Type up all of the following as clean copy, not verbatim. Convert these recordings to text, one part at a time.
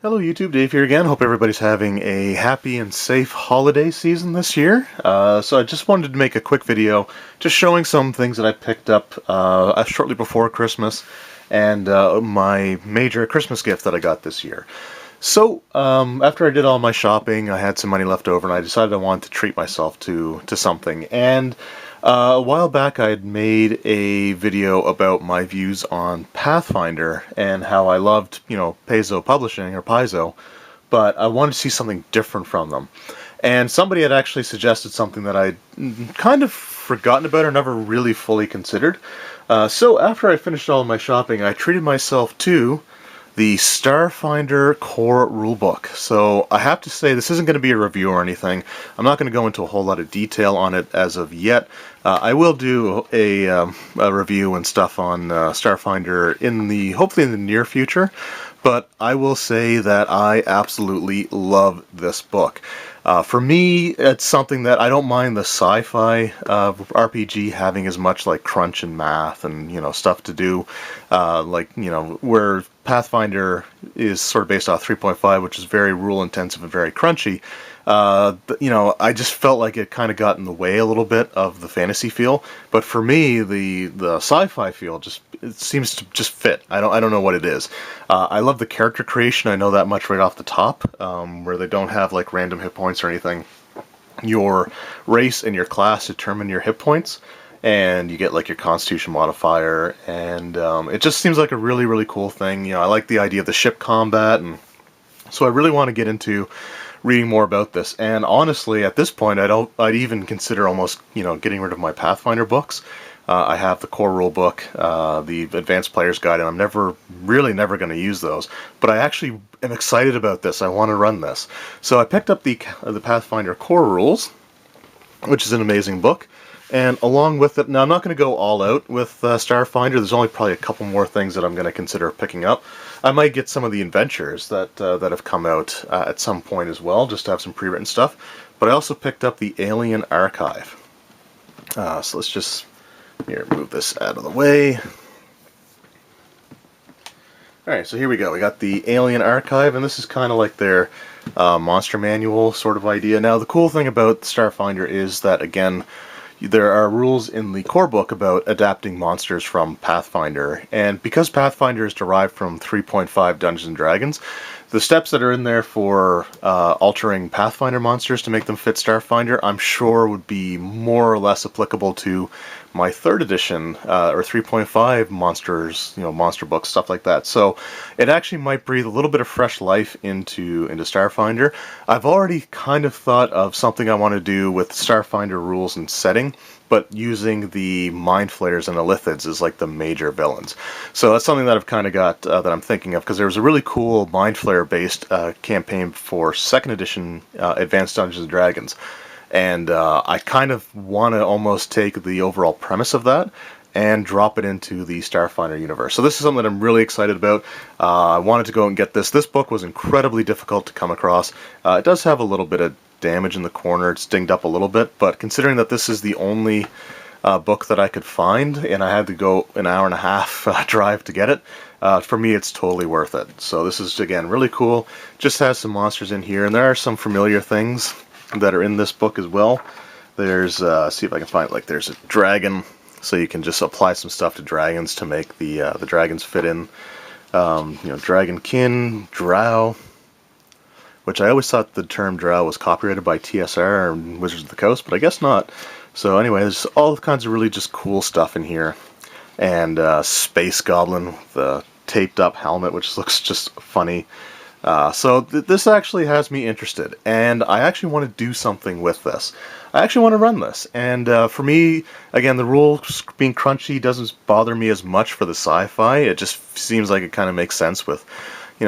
Hello YouTube, Dave here again. Hope everybody's having a happy and safe holiday season this year. So I just wanted to make a quick video just showing some things that I picked up shortly before Christmas and my major Christmas gift that I got this year. So after I did all my shopping, I had some money left over and I decided I wanted to treat myself to something. And a while back I had made a video about my views on Pathfinder and how I loved, Paizo Publishing, or Paizo, but I wanted to see something different from them. And somebody had actually suggested something that I'd kind of forgotten about or never really fully considered. So after I finished all of my shopping, I treated myself to the Starfinder core rulebook. So I have to say, this isn't going to be a review or anything. I'm not going to go into a whole lot of detail on it as of yet. I will do a review and stuff on Starfinder hopefully in the near future. But I will say that I absolutely love this book. For me, it's something that I don't mind the sci-fi RPG having as much like crunch and math and stuff to do, where Pathfinder is sort of based off 3.5, which is very rule intensive and very crunchy. I just felt like it kind of got in the way a little bit of the fantasy feel. But for me, the sci-fi feel it seems to just fit. I don't know what it is. I love the character creation. I know that much right off the top, where they don't have like random hit points or anything. Your race and your class determine your hit points, and you get like your Constitution modifier, and it just seems like a really, really cool thing. I like the idea of the ship combat, and so I really want to get into reading more about this. And honestly, at this point, I'd even consider almost, getting rid of my Pathfinder books. I have the core rule book, the Advanced Player's Guide, and I'm never going to use those. But I actually am excited about this. I want to run this. So I picked up the Pathfinder core rules, which is an amazing book. And along with it, now I'm not going to go all out with Starfinder. There's only probably a couple more things that I'm going to consider picking up. I might get some of the adventures that have come out at some point as well, just to have some pre-written stuff. But I also picked up the Alien Archive. So let's just move this out of the way. Alright, so here we go. We got the Alien Archive, and this is kind of like their monster manual sort of idea. Now, the cool thing about Starfinder is that, again, there are rules in the core book about adapting monsters from Pathfinder, and because Pathfinder is derived from 3.5 Dungeons & Dragons, the steps that are in there for altering Pathfinder monsters to make them fit Starfinder, I'm sure would be more or less applicable to my 3rd edition or 3.5 monsters, monster books, stuff like that. So it actually might breathe a little bit of fresh life into Starfinder. I've already kind of thought of something I want to do with Starfinder rules and setting, but using the Mind Flayers and the Lithids as like the major villains. So that's something that I've kind of got, that I'm thinking of, because there was a really cool Mind Flayer based campaign for 2nd edition Advanced Dungeons & Dragons. And I kind of want to almost take the overall premise of that and drop it into the Starfinder universe. So this is something that I'm really excited about. I wanted to go and get this. This book was incredibly difficult to come across. It does have a little bit of damage in the corner. It's dinged up a little bit, but considering that this is the only book that I could find, and I had to go an hour and a half drive to get it, for me it's totally worth it. So this is, again, really cool. Just has some monsters in here, and there are some familiar things that are in this book as well. There's, see if I can find it, like there's a dragon, so you can just apply some stuff to dragons to make the dragons fit in. Dragonkin, Drow, which I always thought the term Drow was copyrighted by TSR and Wizards of the Coast, but I guess not. So anyway, there's all kinds of really just cool stuff in here. And Space Goblin with a taped up helmet, which looks just funny. So this actually has me interested, and I actually want to do something with this. I actually want to run this, and for me, again, the rules being crunchy doesn't bother me as much for the sci-fi. It just seems like it kind of makes sense with,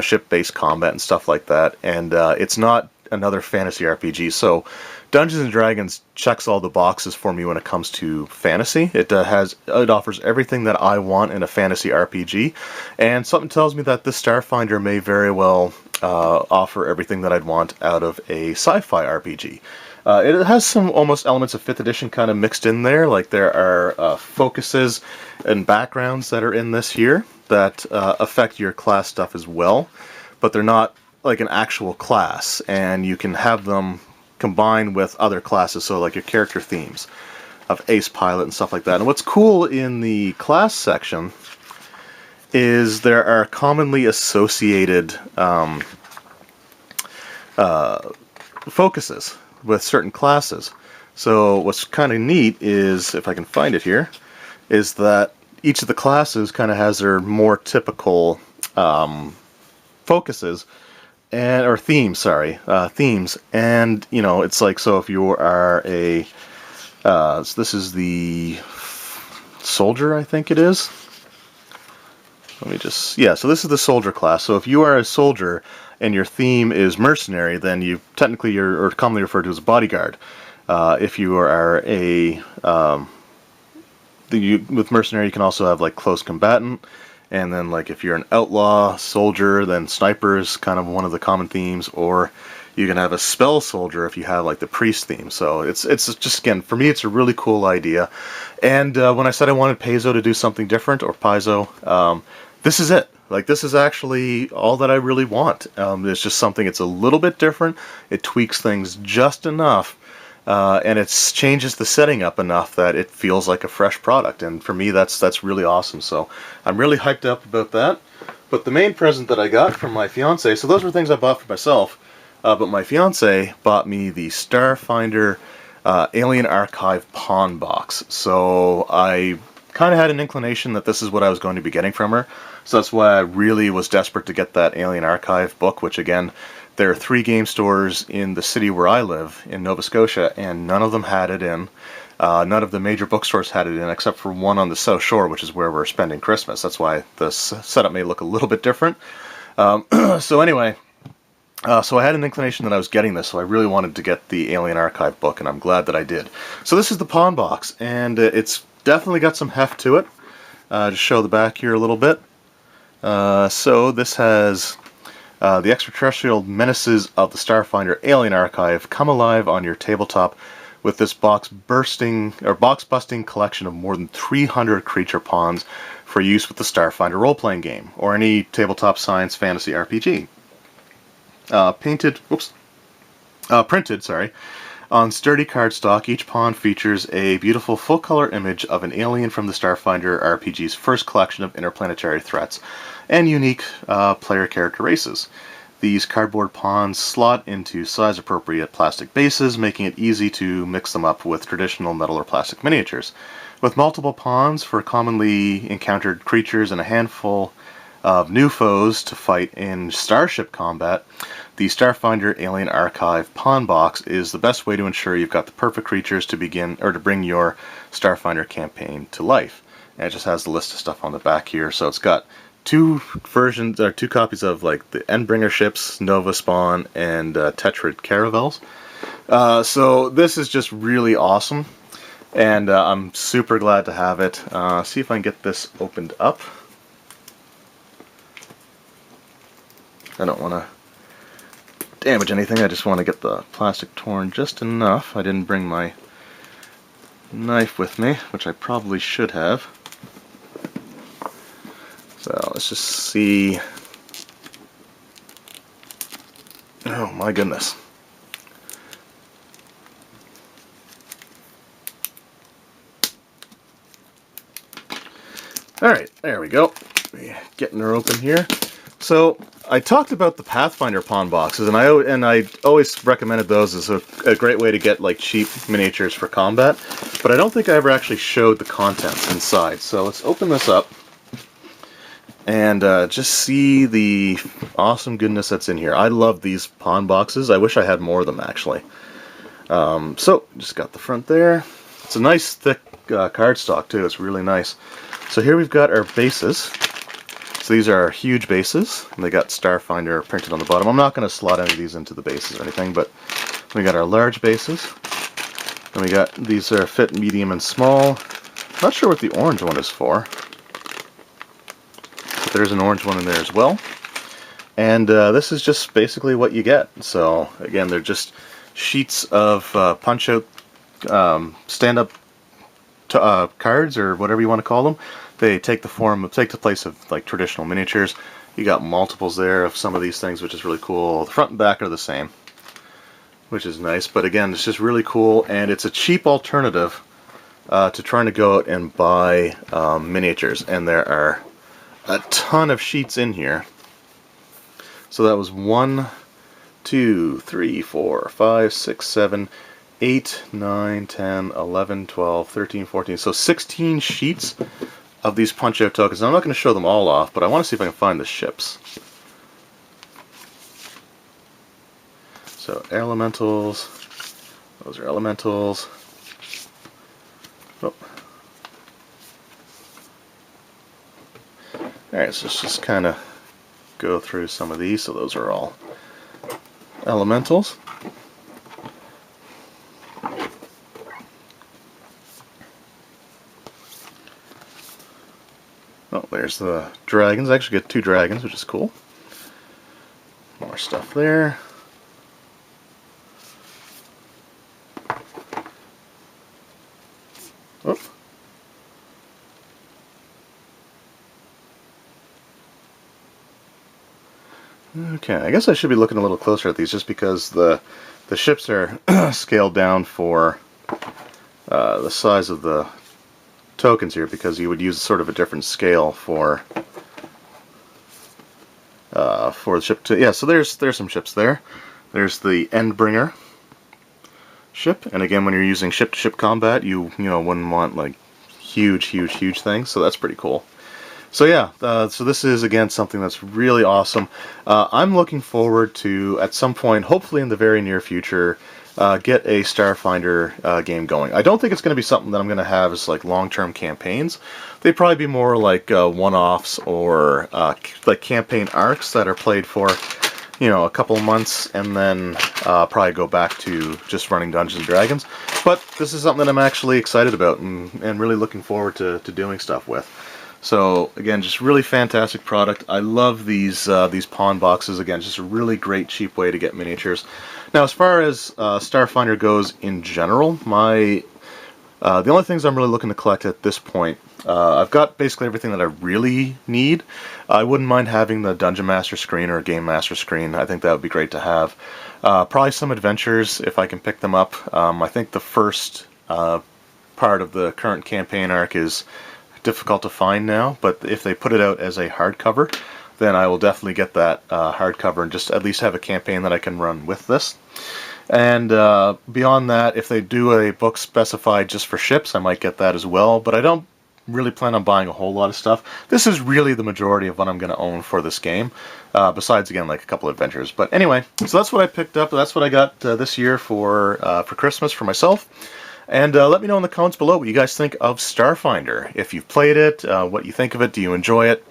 ship-based combat and stuff like that, and it's not another fantasy RPG, so Dungeons & Dragons checks all the boxes for me when it comes to fantasy. It offers everything that I want in a fantasy RPG, and something tells me that this Starfinder may very well offer everything that I'd want out of a sci-fi RPG. It has some almost elements of 5th edition kind of mixed in there, like there are focuses and backgrounds that are in this here that affect your class stuff as well, but they're not like an actual class, and you can have them combine with other classes, so like your character themes of ace pilot and stuff like that. And what's cool in the class section is there are commonly associated focuses with certain classes. So what's kind of neat is, if I can find it here, is that each of the classes kind of has their more typical focuses, and or themes, sorry, themes. And you know, it's like, so if you are a so this is the soldier, I think it is. Let me just, yeah, so this is the soldier class. So if you are a soldier and your theme is mercenary, then you technically, you're, or commonly referred to as a bodyguard. If you are a with mercenary, you can also have like close combatant, and then like if you're an outlaw soldier, then sniper is kind of one of the common themes, or you can have a spell soldier if you have like the priest theme. So it's just, again, for me, it's a really cool idea. And when I said I wanted Paizo to do something different, or Paizo, this is it. Like, this is actually all that I really want. It's just something, it's a little bit different. It tweaks things just enough. And it changes the setting up enough that it feels like a fresh product, and for me that's really awesome. So I'm really hyped up about that. But the main present that I got from my fiance, so those were things I bought for myself, but my fiance bought me the Starfinder Alien Archive pawn box. So I kind of had an inclination that this is what I was going to be getting from her. So that's why I really was desperate to get that Alien Archive book, which, again, there are 3 game stores in the city where I live, in Nova Scotia, and none of them had it in. None of the major bookstores had it in, except for one on the South Shore, which is where we're spending Christmas. That's why the setup may look a little bit different. So anyway, so I had an inclination that I was getting this, so I really wanted to get the Alien Archive book, and I'm glad that I did. So this is the pawn box, and it's definitely got some heft to it. Just show the back here a little bit. So this has the extraterrestrial menaces of the Starfinder Alien Archive come alive on your tabletop with this box-busting collection of more than 300 creature pawns for use with the Starfinder role-playing game, or any tabletop science fantasy RPG. Printed, sorry, on sturdy cardstock, each pawn features a beautiful full-color image of an alien from the Starfinder RPG's first collection of interplanetary threats and unique player character races. These cardboard pawns slot into size-appropriate plastic bases, making it easy to mix them up with traditional metal or plastic miniatures. With multiple pawns for commonly encountered creatures and a handful of new foes to fight in starship combat, the Starfinder Alien Archive pawn box is the best way to ensure you've got the perfect creatures to begin, or to bring your Starfinder campaign to life. And it just has the list of stuff on the back here, so it's got 2 versions, or 2 copies of like the Endbringer ships, Nova Spawn, and Tetrad Caravels. So this is just really awesome, and I'm super glad to have it. See if I can get this opened up. I don't want to damage anything, I just want to get the plastic torn just enough. I didn't bring my knife with me, which I probably should have. So let's just see. Oh my goodness. Alright, there we go. Getting her open here. So I talked about the Pathfinder pawn boxes, and I always recommended those as a great way to get like cheap miniatures for combat, but I don't think I ever actually showed the contents inside. So let's open this up and just see the awesome goodness that's in here. I love these pawn boxes. I wish I had more of them, actually. So just got the front there. It's a nice thick cardstock too. It's really nice. So here we've got our bases. So these are huge bases, and they got Starfinder printed on the bottom. I'm not going to slot any of these into the bases or anything, but we got our large bases, and we got these are fit medium and small. Not sure what the orange one is for, but there's an orange one in there as well. And this is just basically what you get. So again, they're just sheets of punch-out stand-up cards, or whatever you want to call them. They take the place of like traditional miniatures, You got multiples there of some of these things, which is really cool. The front and back are the same, which is nice. But again, it's just really cool, and it's a cheap alternative to trying to go out and buy miniatures. And there are a ton of sheets in here. So that was 1, 2, 3, 4, 5, 6, 7, 8, 9, 10, 11, 12, 13, 14. So 16 sheets of these punch-out tokens. Now, I'm not going to show them all off, but I want to see if I can find the ships. So elementals. Those are elementals. Oh. Alright, so let's just kind of go through some of these. So those are all elementals. Oh, there's the dragons. I actually get 2 dragons, which is cool. More stuff there. Oh. Okay, I guess I should be looking a little closer at these just because the ships are scaled down for the size of the tokens here, because you would use sort of a different scale for the ship to, yeah, so there's some ships there. There's the Endbringer ship, and again, when you're using ship-to-ship combat, you wouldn't want like huge things, so that's pretty cool. So yeah, so this is again something that's really awesome. I'm looking forward to, at some point, hopefully in the very near future, get a Starfinder game going. I don't think it's going to be something that I'm going to have as like long-term campaigns. They'd probably be more like one-offs or like campaign arcs that are played for, a couple months, and then probably go back to just running Dungeons and Dragons. But this is something that I'm actually excited about and really looking forward to doing stuff with. So again, just really fantastic product. I love these pawn boxes. Again, just a really great, cheap way to get miniatures. Now, as far as Starfinder goes in general, the only things I'm really looking to collect at this point, I've got basically everything that I really need. I wouldn't mind having the Dungeon Master screen or Game Master screen. I think that would be great to have. Probably some adventures if I can pick them up. I think the first part of the current campaign arc is difficult to find now, but if they put it out as a hardcover, then I will definitely get that hardcover and just at least have a campaign that I can run with this. And beyond that, if they do a book specified just for ships, I might get that as well, but I don't really plan on buying a whole lot of stuff. This is really the majority of what I'm going to own for this game, besides, again, like a couple of adventures. But anyway, so that's what I picked up. That's what I got this year for Christmas for myself. And let me know in the comments below what you guys think of Starfinder. If you've played it, what you think of it, do you enjoy it?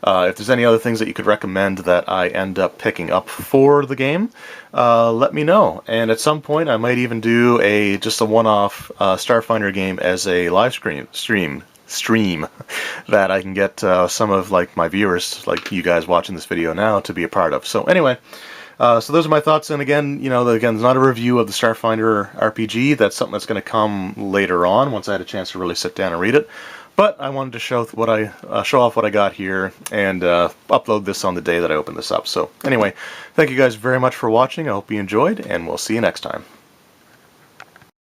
If there's any other things that you could recommend that I end up picking up for the game, let me know. And at some point I might even do just a one-off Starfinder game as a live stream that I can get some of like my viewers, like you guys watching this video now, to be a part of. So anyway, so those are my thoughts, and again, again, it's not a review of the Starfinder RPG. That's something that's going to come later on once I had a chance to really sit down and read it. But I wanted to show off what I got here and upload this on the day that I opened this up. So anyway, thank you guys very much for watching. I hope you enjoyed, and we'll see you next time.